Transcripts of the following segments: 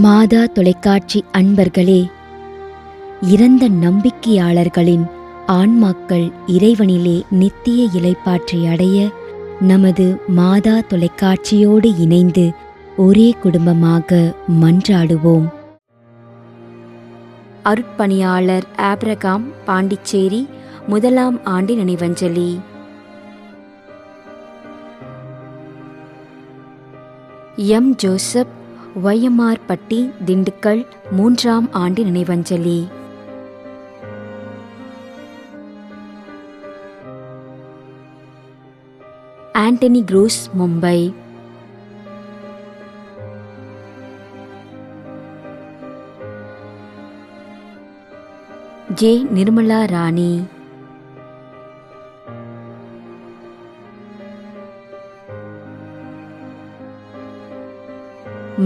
மாதா தொலைக்காட்சி அன்பர்களே, இறந்த நம்பிக்கையாளர்களின் ஆன்மாக்கள் இறைவனிலே நித்திய இளைப்பாற்றி அடைய நமது மாதா தொலைக்காட்சியோடு இணைந்து ஒரே குடும்பமாக மன்றாடுவோம். அருட்பணியாளர் ஆபிரகாம், பாண்டிச்சேரி, 1ஆம் ஆண்டு நினைவஞ்சலி. எம். ஜோசப், ஒய்எம்ஆர்-பட்டி, திண்டுக்கல், 3ஆம் ஆண்டு நினைவஞ்சலி. Antony Cruz, Mumbai. J. Nirmala Rani.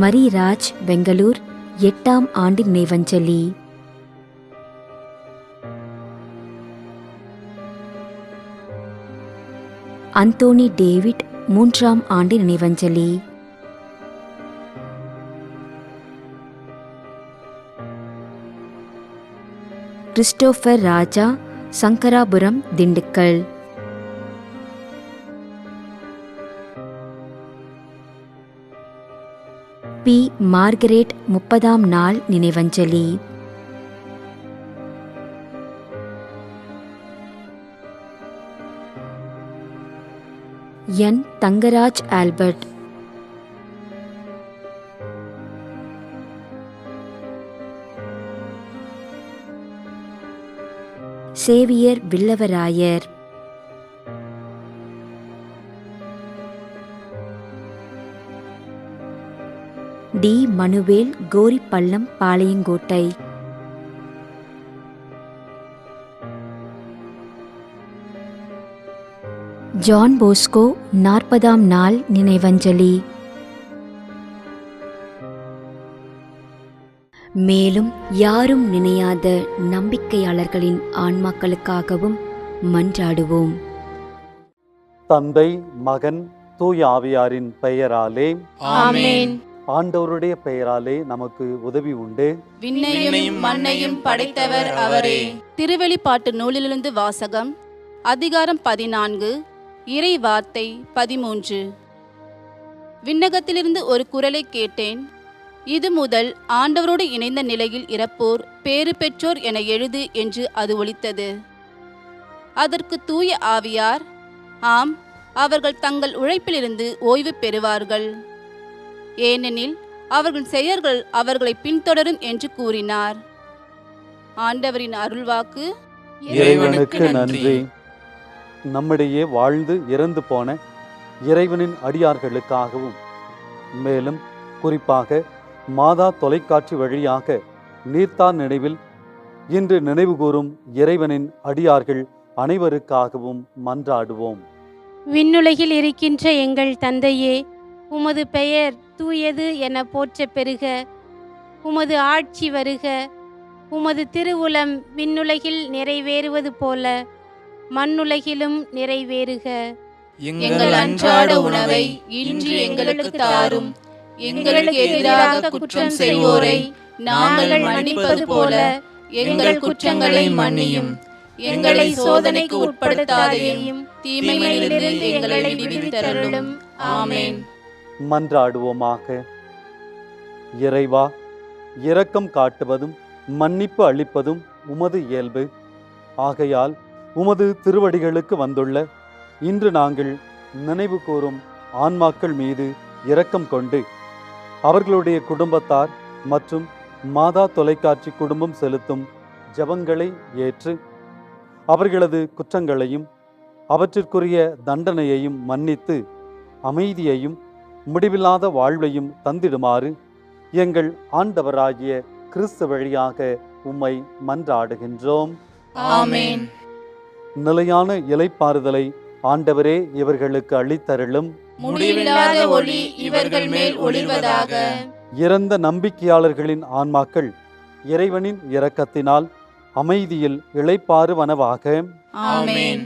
Mariraj, Bangalore, 8ஆம் ஆண்டு நினைவஞ்சலி. அந்தோனி டேவிட், 3ஆம் ஆண்டு நினைவஞ்சலி. Christopher Raja, Sankarapuram, Dindigul. P. Margaret, 30ஆம் நாள் நினைவஞ்சலி. N. Thangaraj Albert. Xavier Villavarayar. D. Manuel, Koripallam, Palayamkottai. John Bosco, 40ஆம் நாள் நினைவஞ்சலி. மேலும் யாரும் நினையாத நம்பிக்கையாளர்களின் ஆன்மாக்களுக்காகவும் மன்றாடுவோம். தந்தை, மகன், தூய ஆவியாரின் பெயராலே ஆமென். ஆண்டவருடைய பெயராலே நமக்கு உதவி உண்டு. விண்ணையும் மண்ணையும் படைத்தவர் அவரே. திருவெளிப்பாட்டு நூலிலிருந்து வாசகம். அதிகாரம் 14, இறை வார்த்தை 13. விண்ணகத்திலிருந்து ஒரு குரலை கேட்டேன். இது முதல் ஆண்டவரோடு இணைந்த நிலையில் இறப்போர் பேறு பெற்றோர் என எழுது என்று அது ஒலித்தது. அதற்கு தூய ஆவியார், ஆம், அவர்கள் தங்கள் உழைப்பிலிருந்து ஓய்வு பெறுவார்கள், ஏனெனில் அவர்கள் செயல்கள் அவர்களை பின்தொடரும் என்று கூறினார். ஆண்டவரின் அருள்வாக்கு. இறைவனுக்கு நன்றி. நம்மிடையே வாழ்ந்து இறந்து போன இறைவனின் அடியார்களுக்காகவும், மேலும் குறிப்பாக மாதா தொலைக்காட்சி வழியாக நீர்த்தார் நினைவில் இன்று நினைவு கூறும் இறைவனின் அடியார்கள் அனைவருக்காகவும் மன்றாடுவோம். விண்ணுலகில் இருக்கின்ற எங்கள் தந்தையே, உமது பெயர் தூயது என போற்ற பெறுக. உமது ஆட்சி வருக. உமது திருவுளம் விண்ணுலகில் நிறைவேறுவது போல மண்ணுலகிலும் நிறைவேறுக. எங்கள் அன்றாட உணவை இன்று எங்களுக்கு தாரும். எங்களுக்கு எதிராக குற்றம் செய்வோரை நாங்கள் மன்னிப்பது போல எங்கள் குற்றங்களை மன்னியும். எங்களை சோதனைக்கு உட்படுத்தாதேயும், தீமையிலிருந்து எங்களை விடுவித்தருளும். ஆமென். மன்றாடுவோமாக. இறைவா, இரக்கம் காட்டுவதும் மன்னிப்பு அளிப்பதும் உமது இயல்பு. ஆகையால் உமது திருவடிகளுக்கு வந்துள்ள இன்று நாங்கள் நினைவு கூறும் ஆன்மாக்கள் மீது இரக்கம் கொண்டு அவர்களுடைய குடும்பத்தார் மற்றும் மாதா தொலைக்காட்சி குடும்பம் செலுத்தும் ஜெபங்களை ஏற்று அவர்களது குற்றங்களையும் அவற்றிற்குரிய தண்டனையையும் மன்னித்து அமைதியையும் முடிவில்லாத வாழ்வையும் தந்திடுமாறு எங்கள் ஆண்டவராகிய கிறிஸ்து வழியாக உம்மை மன்றாடுகின்றோம். ஆமென். நிலையான இளைப்பாறுதலை ஆண்டவரே இவர்களுக்கு அளித்தருளும். முடிவில்லாத ஒளி இவர்கள் மேல் ஒளிர்வதாக. இறந்த நம்பிக்கையாளர்களின் ஆன்மாக்கள் இறைவனின் இரக்கத்தினால் அமைதியில் இளைப்பாறுவனவாக. ஆமென்.